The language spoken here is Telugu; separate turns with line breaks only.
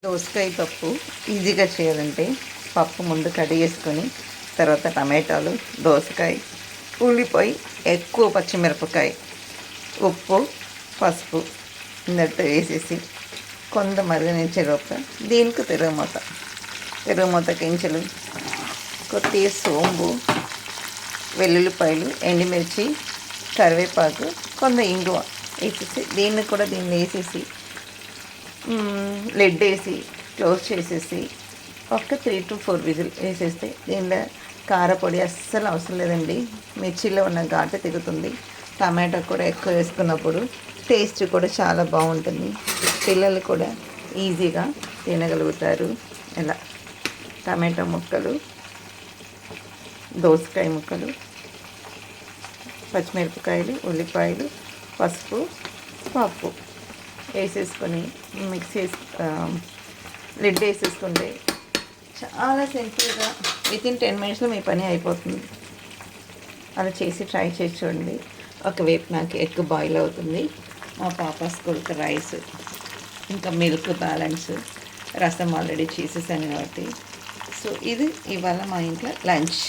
దోసకాయ పప్పు ఈజీగా చేయాలంటే పప్పు ముందు కడిగేసుకొని తర్వాత టమాటాలు, దోసకాయ, ఉల్లిపాయ, ఎక్కువ పచ్చిమిరపకాయ, ఉప్పు, పసుపు ఇందరితో వేసేసి కొంత మరిగించేలోపు దీనికి తిరుగుమూత గింజలు, కొద్దిగా సోంపు, వెల్లుల్లిపాయలు, ఎండుమిర్చి, కరివేపాకు, కొంత ఇంగువ వేసేసి దీన్ని వేసేసి లిడ్ వేసి క్లోజ్ చేసేసి ఒక 3 to 4 విజిల్ వేసేస్తే దీనిలో కారపొడి అస్సలు అవసరం లేదండి. మిర్చిలో ఉన్న ఘాటు తిరుగుతుంది. టమాటా కూడా ఎక్కువ వేసుకున్నప్పుడు టేస్ట్ కూడా చాలా బాగుంటుంది. పిల్లలు కూడా ఈజీగా తినగలుగుతారు. ఇలా టమాటా ముక్కలు, దోసకాయ ముక్కలు, పచ్చిమిరపకాయలు, ఉల్లిపాయలు, పసుపు, పప్పు వేసేసుకొని మిక్సీ లిడ్ వేసేసుకుంటే చాలా సింపుల్గా వితిన్ 10 minutesలో మీ పని అయిపోతుంది. అలా చేసి ట్రై చేసి చూడండి. ఒకవైపు నాకు ఎగ్ బాయిల్ అవుతుంది, మా పాప స్కూల్కి రైస్, ఇంకా మిల్క్ బ్యాలెన్స్, రసం ఆల్రెడీ చేసేసాను కాబట్టి. సో ఇది ఇవాళ మా ఇంట్లో లంచ్.